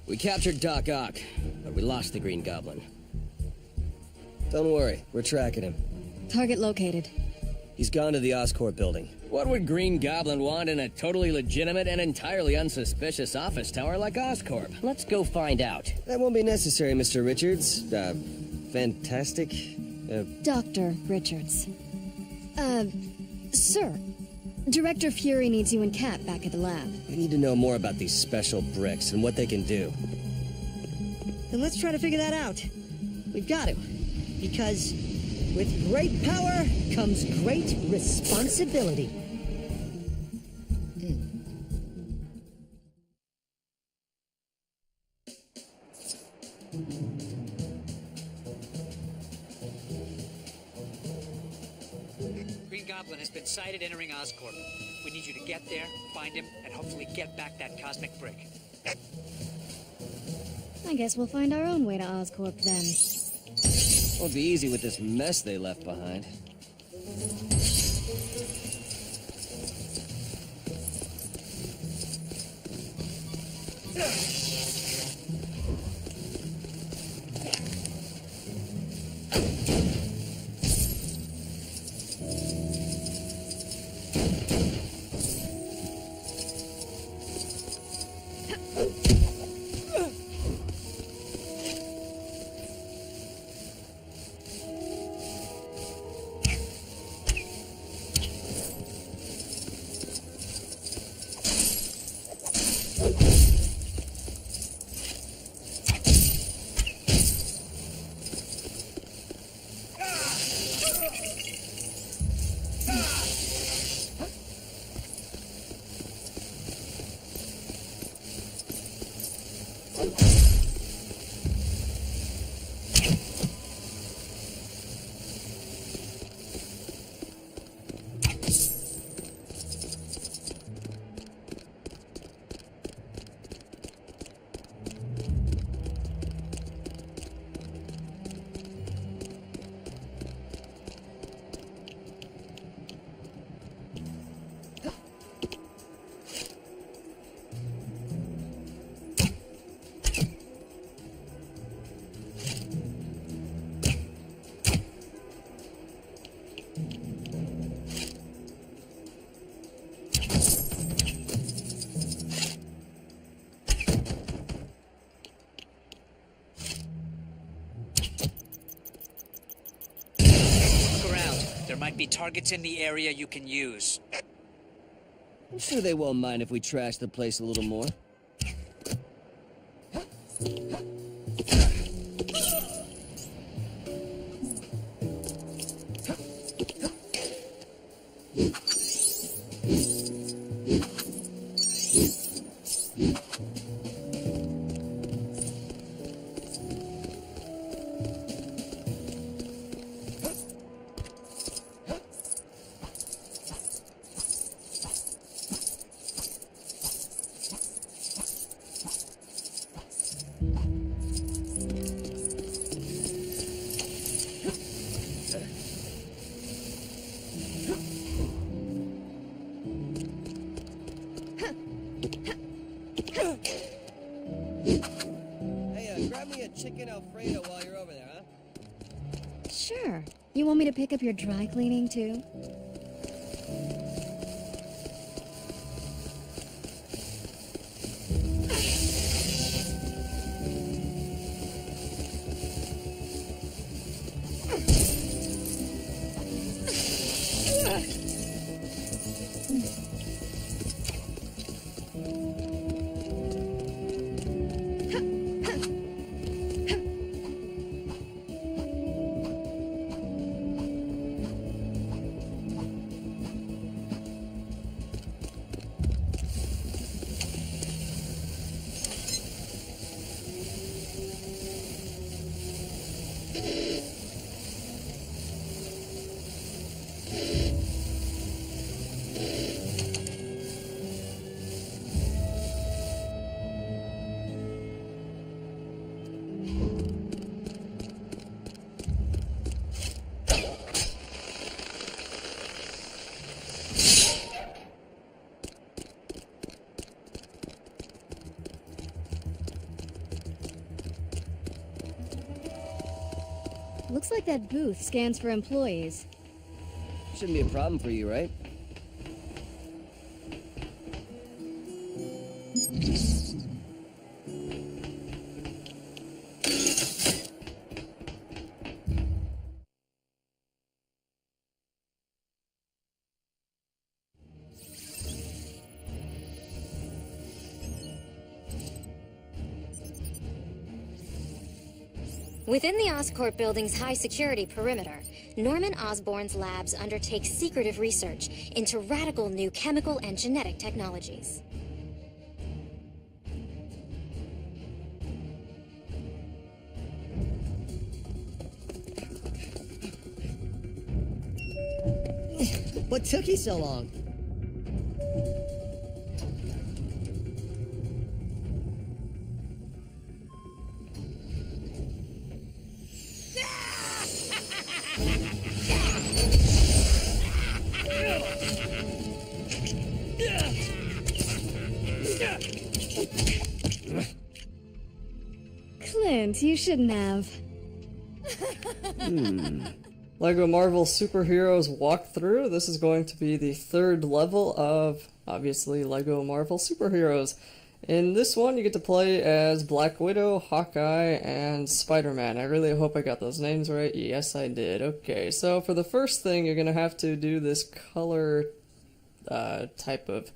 We captured Doc Ock, but we lost the Green Goblin. Don't worry, we're tracking him. Target located. He's gone to the Oscorp building. What would Green Goblin want in a totally legitimate and entirely unsuspicious office tower like Oscorp? Let's go find out. That won't be necessary, Mr. Richards. Fantastic. Dr. Richards. Sir. Director Fury needs you and Kat back at the lab. We need to know more about these special bricks and what they can do. Then let's try to figure that out. We've got to. Because with great power comes great responsibility. Green Goblin has been sighted entering Oscorp. We need you to get there, find him, and hopefully get back that cosmic brick. I guess we'll find our own way to Oscorp then. Won't be easy with this mess they left behind. There might be targets in the area you can use. I'm sure they won't mind if we trash the place a little more. Chicken Alfredo while you're over there, huh? Sure. You want me to pick up your dry cleaning, too? Looks like that booth scans for employees. Shouldn't be a problem for you, right? Within the Oscorp building's high-security perimeter, Norman Osborn's labs undertake secretive research into radical new chemical and genetic technologies. What took you so long? Clint, you shouldn't have. Lego Marvel Superheroes Walkthrough. This is going to be the third level of, obviously, Lego Marvel Superheroes. In this one, you get to play as Black Widow, Hawkeye, and Spider-Man. I really hope I got those names right. Yes, I did. Okay, so for the first thing, you're going to have to do this color type of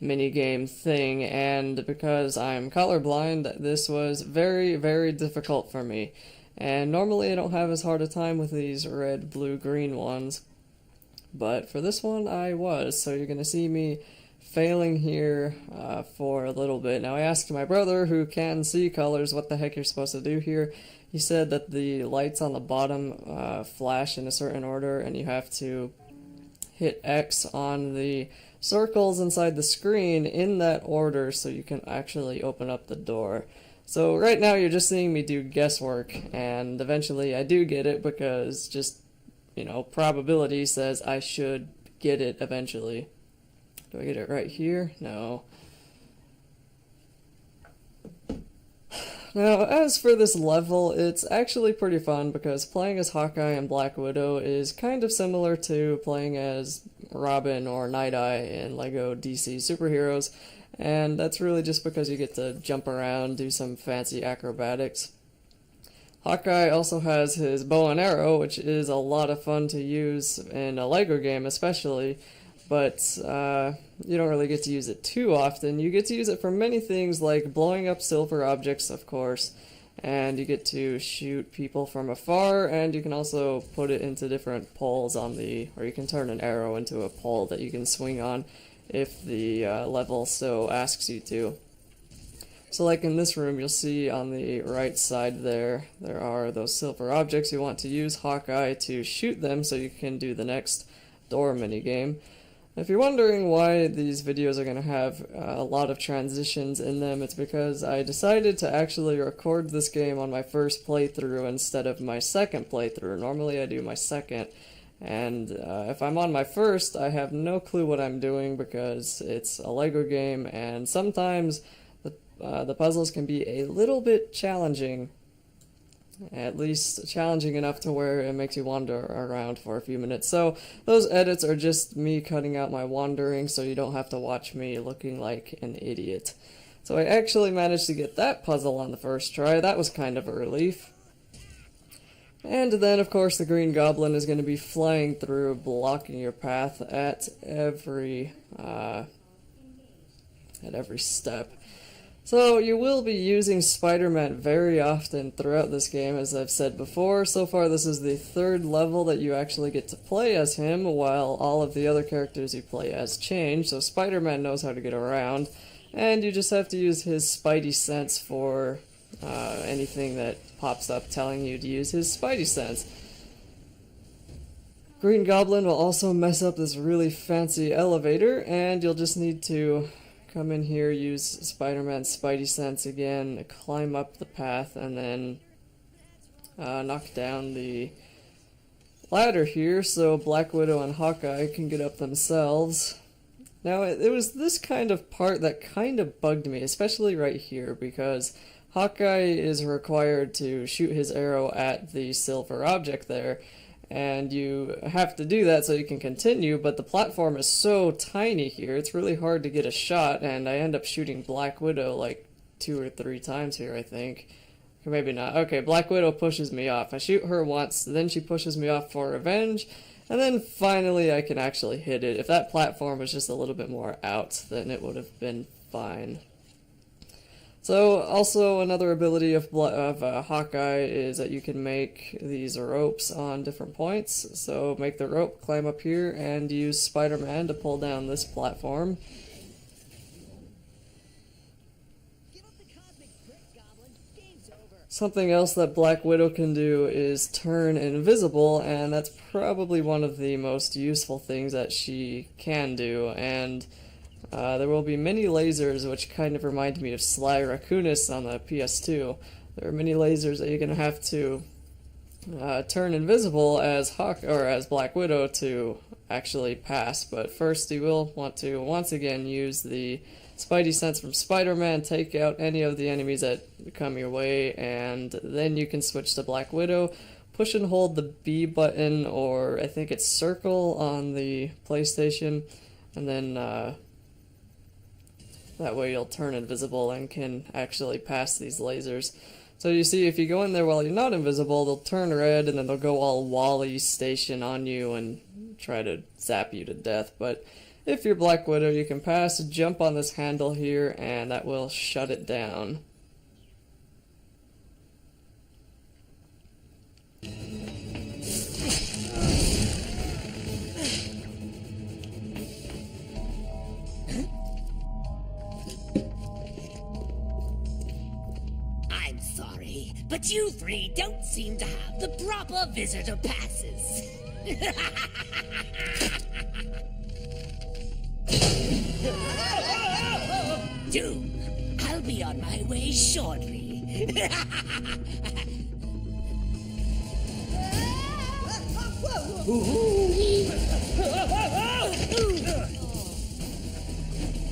minigame thing, and because I'm colorblind, this was very, very difficult for me. And normally I don't have as hard a time with these red, blue, green ones, but for this one I was, so you're going to see me failing here for a little bit. Now I asked my brother, who can see colors, what the heck you're supposed to do here. He said that the lights on the bottom flash in a certain order, and you have to hit X on the circles inside the screen in that order so you can actually open up the door. So right now you're just seeing me do guesswork, and eventually I do get it because just, you know, probability says I should get it eventually. Do I get it right here? No. Now, as for this level, it's actually pretty fun because playing as Hawkeye and Black Widow is kind of similar to playing as Robin or Night Eye in Lego DC Superheroes, and that's really just because you get to jump around, do some fancy acrobatics. Hawkeye also has his bow and arrow, which is a lot of fun to use in a Lego game especially, but you don't really get to use it too often. You get to use it for many things like blowing up silver objects, of course, and you get to shoot people from afar, and you can also put it into different poles on the, or you can turn an arrow into a pole that you can swing on if the level so asks you to. So like in this room, you'll see on the right side there are those silver objects. You want to use Hawkeye to shoot them so you can do the next door minigame. If you're wondering why these videos are going to have a lot of transitions in them, it's because I decided to actually record this game on my first playthrough instead of my second playthrough. Normally I do my second, and if I'm on my first, I have no clue what I'm doing because it's a Lego game, and sometimes the puzzles can be a little bit challenging. At least challenging enough to where it makes you wander around for a few minutes. So those edits are just me cutting out my wandering so you don't have to watch me looking like an idiot. So I actually managed to get that puzzle on the first try. That was kind of a relief. And then, of course, the Green Goblin is going to be flying through, blocking your path at every step. So you will be using Spider-Man very often throughout this game, as I've said before. So far this is the third level that you actually get to play as him, while all of the other characters you play as change. So Spider-Man knows how to get around, and you just have to use his Spidey sense for anything that pops up telling you to use his Spidey sense. Green Goblin will also mess up this really fancy elevator, and you'll just need to come in here, use Spider-Man's Spidey sense again, climb up the path, and then knock down the ladder here so Black Widow and Hawkeye can get up themselves. Now, it was this kind of part that kind of bugged me, especially right here, because Hawkeye is required to shoot his arrow at the silver object there, and you have to do that so you can continue, but the platform is so tiny here, it's really hard to get a shot, and I end up shooting Black Widow like 2 or 3 times here, I think. Or maybe not. Okay, Black Widow pushes me off. I shoot her once, then she pushes me off for revenge, and then finally I can actually hit it. If that platform was just a little bit more out, then it would have been fine. So, also another ability of Hawkeye is that you can make these ropes on different points. So make the rope, climb up here, and use Spider-Man to pull down this platform. Something else that Black Widow can do is turn invisible, and that's probably one of the most useful things that she can do, and there will be many lasers, which kind of remind me of Sly Raccoonus on the PS2. There are many lasers that you're going to have to turn invisible as Black Widow to actually pass, but first you will want to once again use the Spidey sense from Spider-Man, take out any of the enemies that come your way, and then you can switch to Black Widow. Push and hold the B button, or I think it's circle on the PlayStation, and then that way you'll turn invisible and can actually pass these lasers. So you see, if you go in there while you're not invisible, they'll turn red and then they'll go all Wall-E station on you and try to zap you to death. But if you're Black Widow, you can pass, jump on this handle here, and that will shut it down. I'm sorry, but you 3 don't seem to have the proper visitor passes. Doom, I'll be on my way shortly.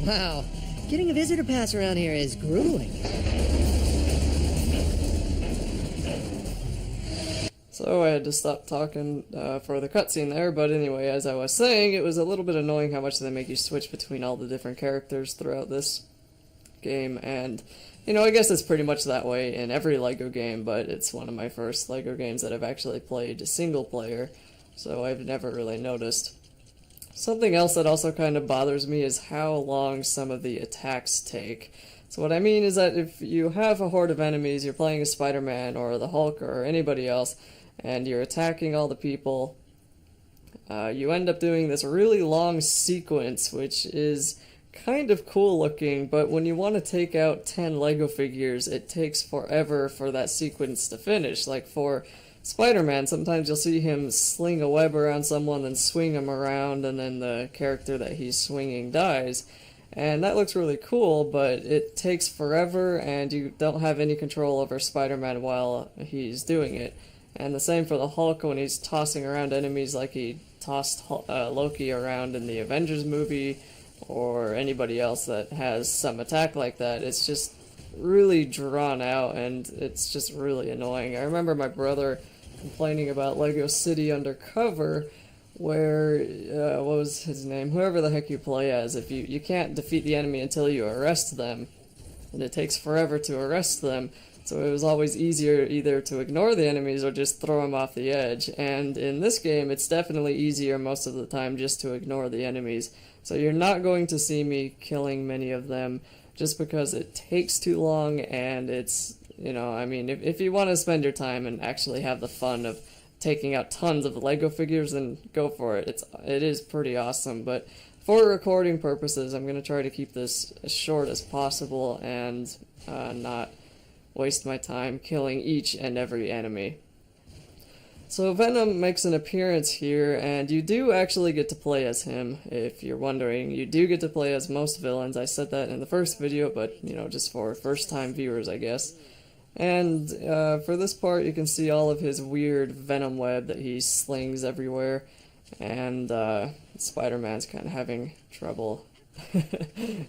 Wow, getting a visitor pass around here is grueling. So I had to stop talking for the cutscene there, but anyway, as I was saying, it was a little bit annoying how much they make you switch between all the different characters throughout this game, and, you know, I guess it's pretty much that way in every LEGO game, but it's one of my first LEGO games that I've actually played single player, so I've never really noticed. Something else that also kind of bothers me is how long some of the attacks take. So what I mean is that if you have a horde of enemies, you're playing as Spider-Man or the Hulk or anybody else, and you're attacking all the people, you end up doing this really long sequence, which is kind of cool looking, but when you want to take out 10 Lego figures, it takes forever for that sequence to finish. Like for Spider-Man, sometimes you'll see him sling a web around someone, then swing him around, and then the character that he's swinging dies. And that looks really cool, but it takes forever, and you don't have any control over Spider-Man while he's doing it. And the same for the Hulk when he's tossing around enemies like he tossed Loki around in the Avengers movie, or anybody else that has some attack like that. It's just really drawn out, and it's just really annoying. I remember my brother complaining about Lego City Undercover, where, what was his name? Whoever the heck you play as, if you can't defeat the enemy until you arrest them, and it takes forever to arrest them. So it was always easier either to ignore the enemies or just throw them off the edge. And in this game, it's definitely easier most of the time just to ignore the enemies. So you're not going to see me killing many of them just because it takes too long, and it's, you know, I mean, if you want to spend your time and actually have the fun of taking out tons of Lego figures, then go for it. It is pretty awesome, but for recording purposes, I'm going to try to keep this as short as possible and not waste my time killing each and every enemy. So Venom makes an appearance here, and you do actually get to play as him, if you're wondering. You do get to play as most villains. I said that in the first video, but, you know, just for first-time viewers, I guess. And for this part, you can see all of his weird venom web that he slings everywhere, and Spider-Man's kind of having trouble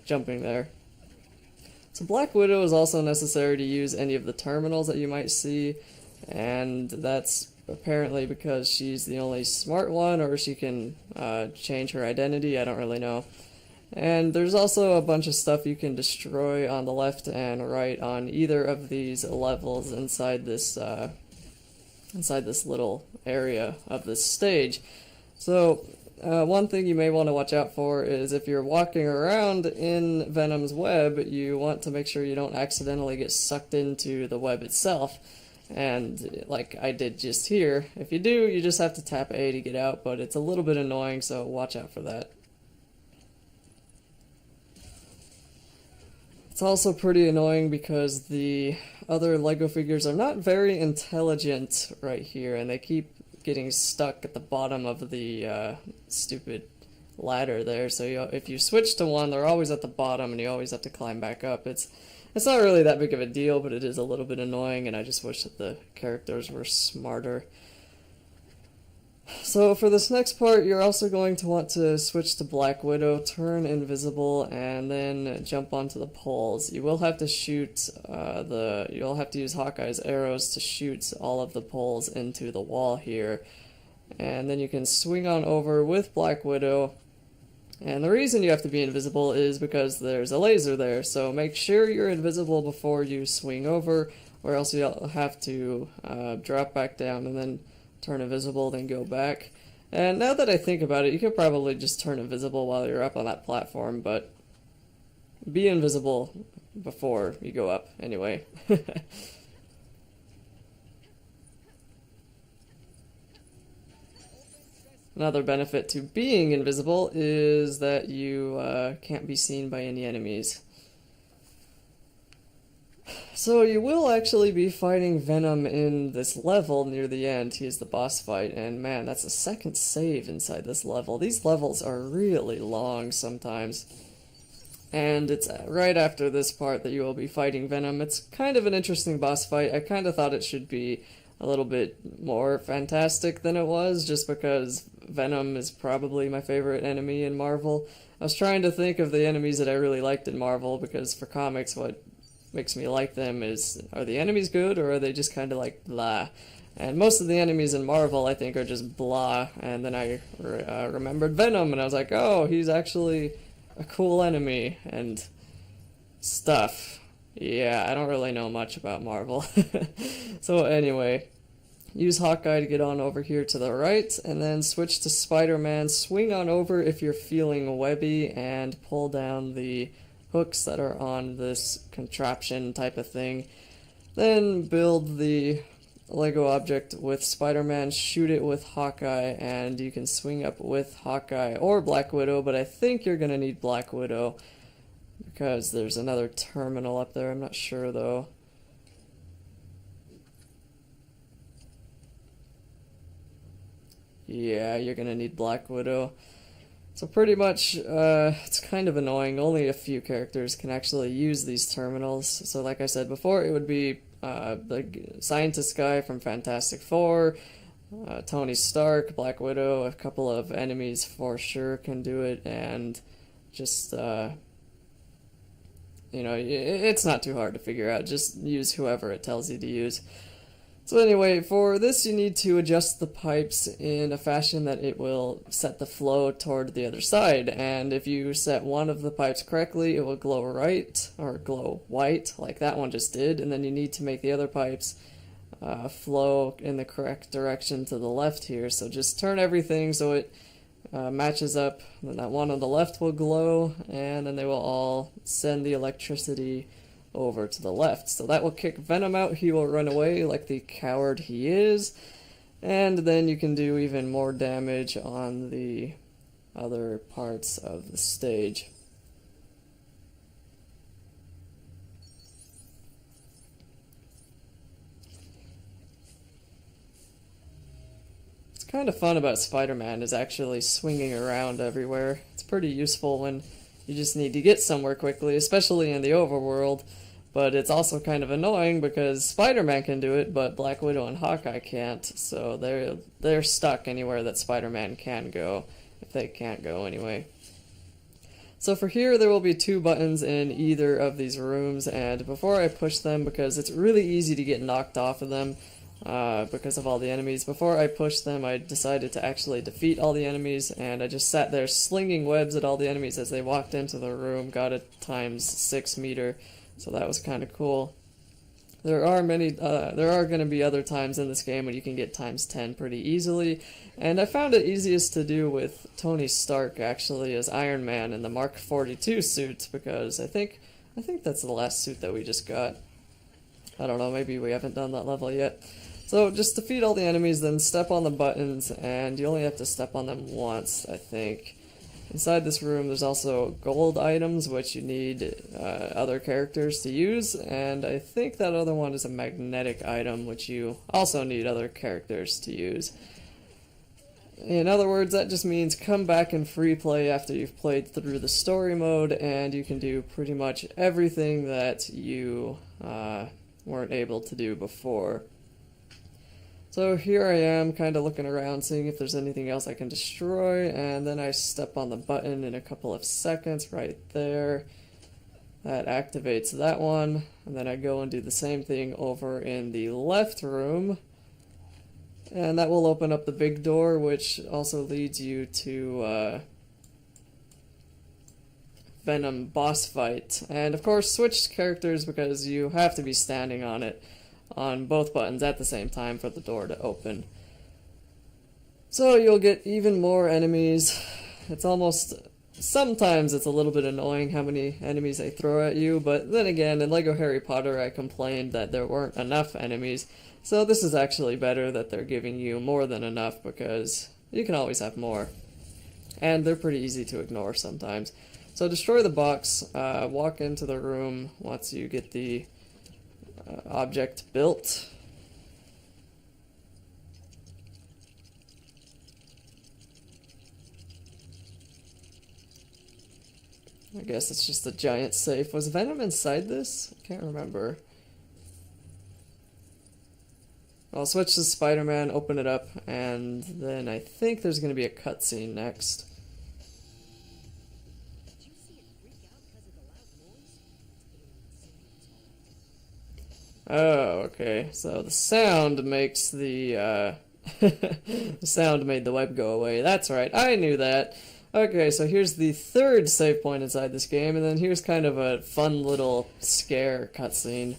jumping there. So Black Widow is also necessary to use any of the terminals that you might see, and that's apparently because she's the only smart one, or she can change her identity, I don't really know. And there's also a bunch of stuff you can destroy on the left and right on either of these levels inside this little area of this stage. So one thing you may want to watch out for is if you're walking around in Venom's web, you want to make sure you don't accidentally get sucked into the web itself. And like I did just here, if you do, you just have to tap A to get out, but it's a little bit annoying, so watch out for that. It's also pretty annoying because the other Lego figures are not very intelligent right here, and they keep getting stuck at the bottom of the stupid ladder there. So if you switch to one, they're always at the bottom, and you always have to climb back up. It's not really that big of a deal, but it is a little bit annoying, and I just wish that the characters were smarter. So for this next part, you're also going to want to switch to Black Widow, turn invisible, and then jump onto the poles. You will have to shoot you'll have to use Hawkeye's arrows to shoot all of the poles into the wall here. And then you can swing on over with Black Widow. And the reason you have to be invisible is because there's a laser there, so make sure you're invisible before you swing over, or else you'll have to drop back down and then turn invisible, then go back. And now that I think about it, you could probably just turn invisible while you're up on that platform, but be invisible before you go up anyway. Another benefit to being invisible is that you can't be seen by any enemies. So you will actually be fighting Venom in this level near the end. He is the boss fight, and man, that's a second save inside this level. These levels are really long sometimes. And it's right after this part that you will be fighting Venom. It's kind of an interesting boss fight. I kind of thought it should be a little bit more fantastic than it was, just because Venom is probably my favorite enemy in Marvel. I was trying to think of the enemies that I really liked in Marvel, because for comics, what makes me like them is, are the enemies good, or are they just kind of like blah? And most of the enemies in Marvel, I think, are just blah. And then I remembered Venom, and I was like, oh, he's actually a cool enemy, and stuff. Yeah, I don't really know much about Marvel. So anyway, use Hawkeye to get on over here to the right, and then switch to Spider-Man. Swing on over if you're feeling webby, and pull down the hooks that are on this contraption type of thing. Then build the Lego object with Spider-Man, shoot it with Hawkeye, and you can swing up with Hawkeye or Black Widow, but I think you're gonna need Black Widow because there's another terminal up there. I'm not sure though. Yeah, you're gonna need Black Widow. So pretty much, it's kind of annoying. Only a few characters can actually use these terminals. So like I said before, it would be the scientist guy from Fantastic Four, Tony Stark, Black Widow, a couple of enemies for sure can do it, and just, you know, it's not too hard to figure out. Just use whoever it tells you to use. So anyway, for this you need to adjust the pipes in a fashion that it will set the flow toward the other side, and if you set one of the pipes correctly, it will glow right, or glow white, like that one just did, and then you need to make the other pipes flow in the correct direction to the left here. So just turn everything so it matches up, and then that one on the left will glow, and then they will all send the electricity over to the left. So that will kick Venom out. He will run away like the coward he is, and then you can do even more damage on the other parts of the stage. What's kind of fun about Spider-Man is actually swinging around everywhere. It's pretty useful when you just need to get somewhere quickly, especially in the overworld. But it's also kind of annoying because Spider-Man can do it, but Black Widow and Hawkeye can't. So they're stuck anywhere that Spider-Man can go, if they can't go anyway. So for here, there will be 2 buttons in either of these rooms, and before I push them, because it's really easy to get knocked off of them because of all the enemies, before I pushed them, I decided to actually defeat all the enemies, and I just sat there slinging webs at all the enemies as they walked into the room, got a ×6 meter, so that was kind of cool. There are going to be other times in this game when you can get ×10 pretty easily, and I found it easiest to do with Tony Stark actually as Iron Man in the Mark 42 suit, because I think that's the last suit that we just got. I don't know, maybe we haven't done that level yet. So just defeat all the enemies, then step on the buttons, and you only have to step on them once, I think. Inside this room there's also gold items, which you need other characters to use, and I think that other one is a magnetic item, which you also need other characters to use. In other words, that just means come back in free play after you've played through the story mode, and you can do pretty much everything that you weren't able to do before. So here I am, kind of looking around, seeing if there's anything else I can destroy, and then I step on the button in a couple of seconds right there. That activates that one, and then I go and do the same thing over in the left room, and that will open up the big door, which also leads you to Venom boss fight. And of course switch characters because you have to be standing on it on both buttons at the same time for the door to open. So you'll get even more enemies. Sometimes it's a little bit annoying how many enemies they throw at you, but then again, in Lego Harry Potter I complained that there weren't enough enemies, so this is actually better that they're giving you more than enough, because you can always have more. And they're pretty easy to ignore sometimes. So destroy the box, walk into the room once you get the object built. I guess it's just a giant safe. Was Venom inside this? I can't remember. I'll switch to Spider-Man, open it up, and then I think there's going to be a cutscene next. Oh, okay. So the sound makes the the sound made the web go away. That's right. I knew that. Okay, so here's the 3rd save point inside this game, and then here's kind of a fun little scare cutscene.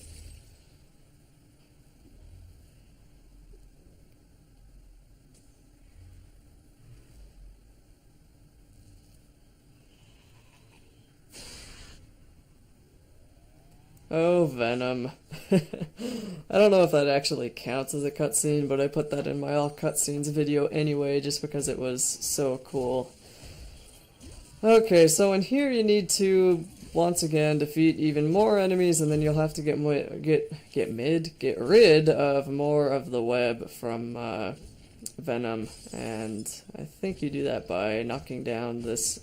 Oh, Venom. I don't know if that actually counts as a cutscene, but I put that in my all cutscenes video anyway, just because it was so cool. Okay, so in here you need to, once again, defeat even more enemies, and then you'll have to get rid of more of the web from Venom, and I think you do that by knocking down this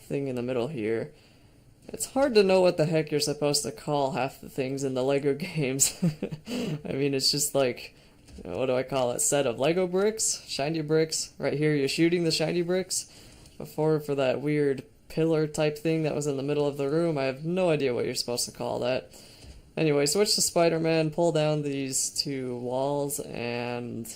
thing in the middle here. It's hard to know what the heck you're supposed to call half the things in the Lego games. I mean, it's just like, what do I call it? Set of Lego bricks? Shiny bricks? Right here, you're shooting the shiny bricks. Before, for that weird pillar type thing that was in the middle of the room, I have no idea what you're supposed to call that. Anyway, switch to Spider-Man, pull down these 2 walls, and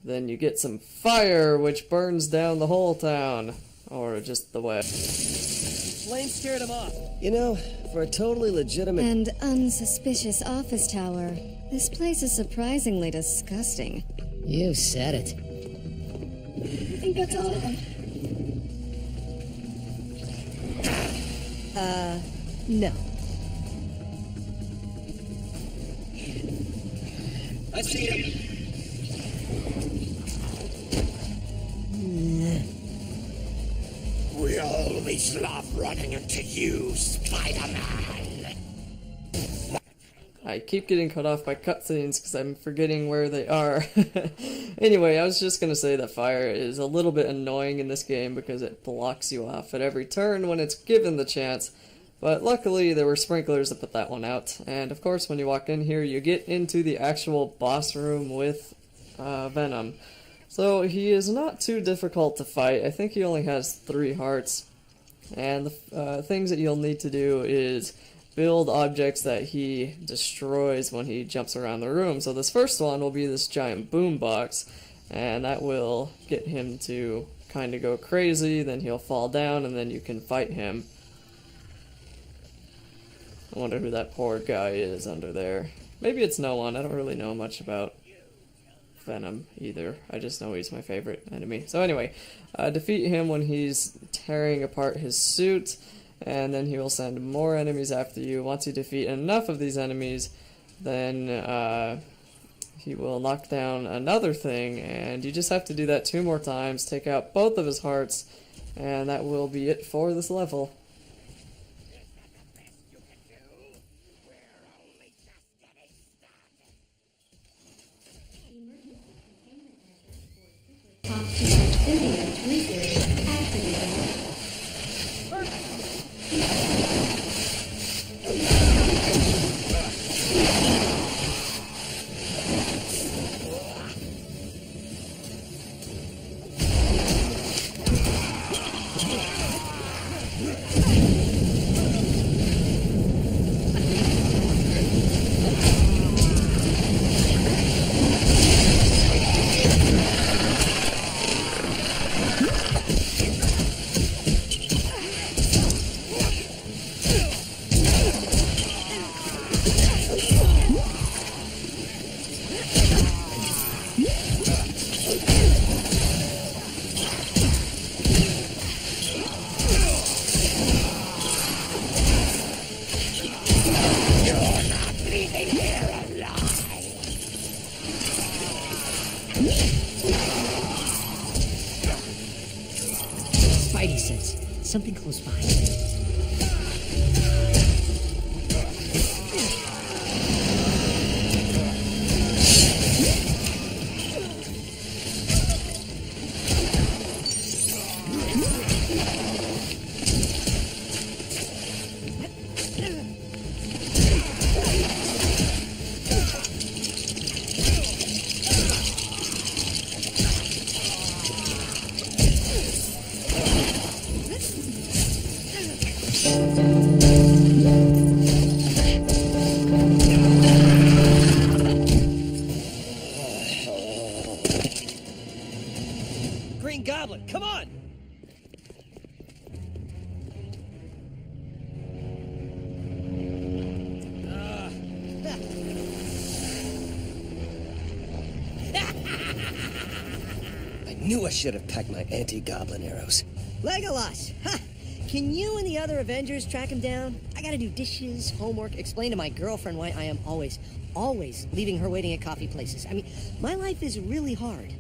then you get some fire, which burns down the whole town. Or just the web. Flame scared him off. You know, for a totally legitimate And unsuspicious office tower, this place is surprisingly disgusting. You said it. I think that's all of them. No. I see him. We always love running into you, Spider-Man. I keep getting cut off by cutscenes because I'm forgetting where they are. Anyway, I was just going to say that fire is a little bit annoying in this game because it blocks you off at every turn when it's given the chance. But luckily there were sprinklers to put that one out. And of course when you walk in here you get into the actual boss room with Venom. So he is not too difficult to fight. I think he only has 3 hearts. And the things that you'll need to do is build objects that he destroys when he jumps around the room. So this first one will be this giant boom box, and that will get him to kind of go crazy, then he'll fall down, and then you can fight him. I wonder who that poor guy is under there. Maybe it's no one. I don't really know much about Venom either. I just know he's my favorite enemy. So anyway, defeat him when he's tearing apart his suit, and then he will send more enemies after you. Once you defeat enough of these enemies, then he will knock down another thing, and you just have to do that 2 more times, take out both of his hearts, and that will be it for this level. Spidey sense. Something close by. Green Goblin, come on! I knew I should have packed my anti-goblin arrows. Legolas! Ha! Can you and the other Avengers track him down? I gotta do dishes, homework, explain to my girlfriend why I am always leaving her waiting at coffee places. I mean, my life is really hard.